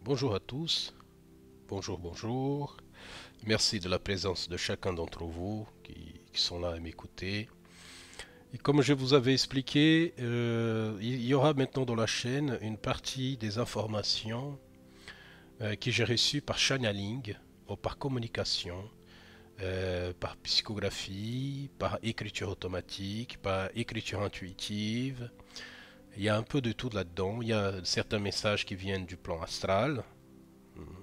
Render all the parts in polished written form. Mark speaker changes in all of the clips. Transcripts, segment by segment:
Speaker 1: Bonjour à tous, bonjour, bonjour. Merci de la présence de chacun d'entre vous qui sont là à m'écouter. Et comme je vous avais expliqué, il y aura maintenant dans la chaîne une partie des informations que j'ai reçues par channeling ou par communication, par psychographie, par écriture automatique, par écriture intuitive. Il y a un peu de tout là-dedans. Il y a certains messages qui viennent du plan astral,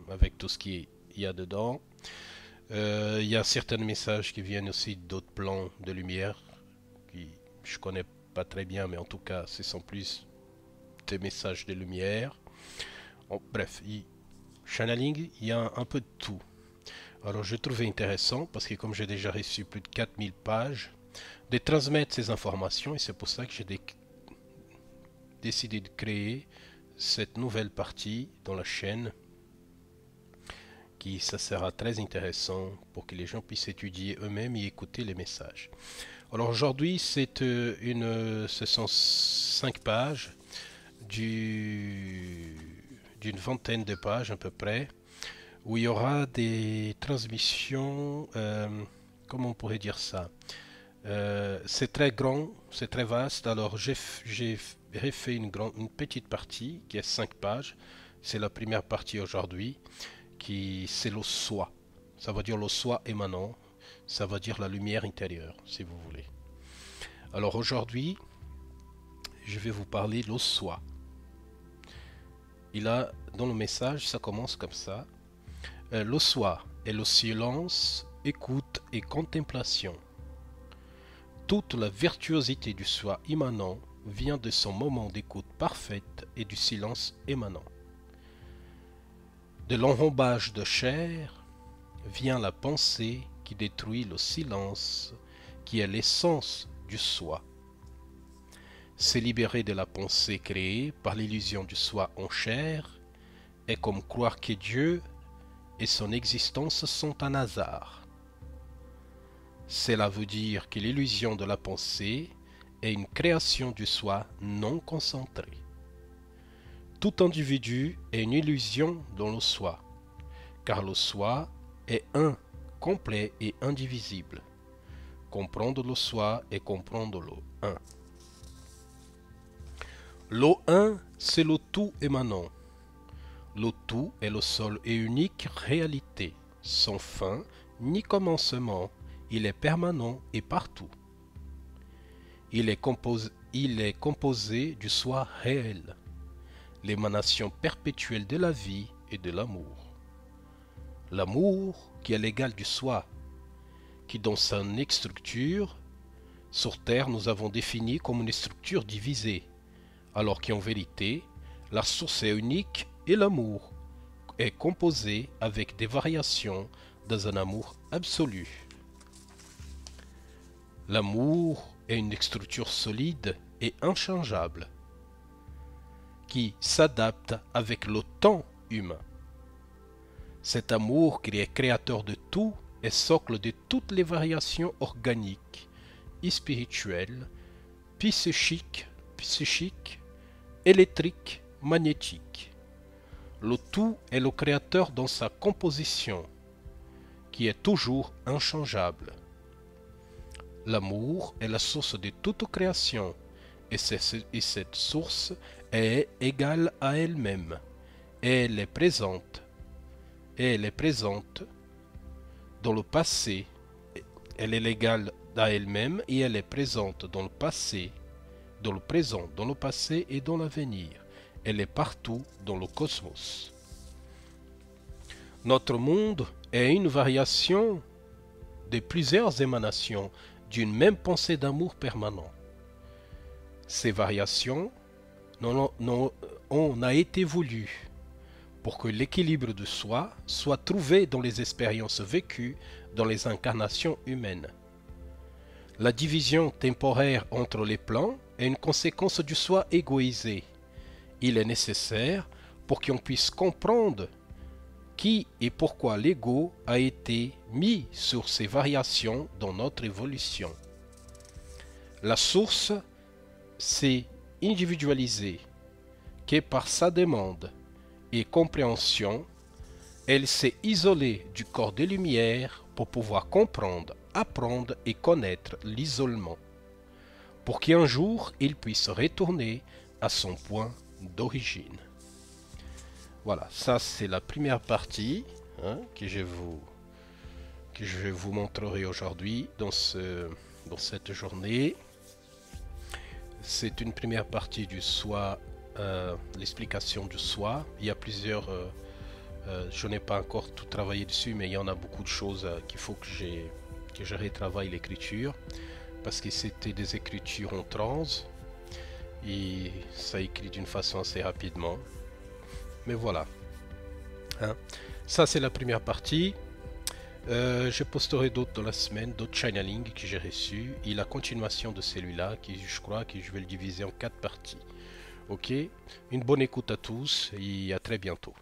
Speaker 1: avec tout ce qu'il y a dedans. Il y a certains messages qui viennent aussi d'autres plans de lumière, qui je connais pas très bien, mais en tout cas, ce sont plus des messages de lumière. Bref, channeling, il y a un peu de tout. Alors, je trouvais intéressant, parce que comme j'ai déjà reçu plus de 4000 pages, de transmettre ces informations, et c'est pour ça que j'ai décidé de créer cette nouvelle partie dans la chaîne qui ça sera très intéressant pour que les gens puissent étudier eux-mêmes et écouter les messages. Alors aujourd'hui, ce sont 5 pages d'une vingtaine de pages à peu près, où il y aura des transmissions, comment on pourrait dire ça. C'est très grand, c'est très vaste, alors j'ai refait une petite partie qui est 5 pages, c'est la première partie aujourd'hui, qui c'est le soi. Ça veut dire le soi émanant, ça veut dire la lumière intérieure, si vous voulez. Alors aujourd'hui, je vais vous parler de le soi. Il a dans le message, ça commence comme ça. Le soi est le silence, écoute et contemplation. Toute la virtuosité du soi immanent vient de son moment d'écoute parfaite et du silence émanant. De l'enrobage de chair vient la pensée qui détruit le silence, qui est l'essence du soi. Se libérer de la pensée créée par l'illusion du soi en chair est comme croire que Dieu et son existence sont un hasard. Cela veut dire que l'illusion de la pensée est une création du soi non concentré. Tout individu est une illusion dans le soi, car le soi est un, complet et indivisible. Comprendre le soi est comprendre le un. Le un, c'est le tout émanant. Le tout est le seul et unique réalité, sans fin ni commencement. Il est permanent et partout. Il est composé du soi réel, l'émanation perpétuelle de la vie et de l'amour. L'amour qui est l'égal du soi, qui dans sa structure, sur Terre nous avons défini comme une structure divisée, alors qu'en vérité, la source est unique et l'amour est composé avec des variations dans un amour absolu. L'amour est une structure solide et inchangeable, qui s'adapte avec le temps humain. Cet amour qui est créateur de tout est socle de toutes les variations organiques et spirituelles, psychiques, électriques, magnétiques. Le tout est le créateur dans sa composition, qui est toujours inchangeable. L'amour est la source de toute création, et cette source est égale à elle-même, et elle est présente dans le passé, elle est égale à elle-même et elle est présente dans le passé, dans le présent, dans le passé et dans l'avenir. Elle est partout dans le cosmos. Notre monde est une variation de plusieurs émanations d'une même pensée d'amour permanent. Ces variations on a été voulues pour que l'équilibre de soi soit trouvé dans les expériences vécues dans les incarnations humaines. La division temporaire entre les plans est une conséquence du soi égoïsé. Il est nécessaire pour qu'on puisse comprendre qui et pourquoi l'ego a été mis sur ces variations dans notre évolution. La source s'est individualisée que par sa demande et compréhension, elle s'est isolée du corps des Lumières pour pouvoir comprendre, apprendre et connaître l'isolement, pour qu'un jour il puisse retourner à son point d'origine. Voilà, ça c'est la première partie hein, que je vous montrerai aujourd'hui dans cette journée. C'est une première partie du soi, l'explication du soi. Il y a plusieurs, je n'ai pas encore tout travaillé dessus, mais il y en a beaucoup de choses qu'il faut que je retravaille l'écriture, parce que c'était des écritures en transe, et ça écrit d'une façon assez rapidement. Mais voilà. Hein. Ça c'est la première partie. Je posterai d'autres dans la semaine, d'autres channeling que j'ai reçus et la continuation de celui-là qui je crois que je vais le diviser en 4 parties. Ok, une bonne écoute à tous et à très bientôt.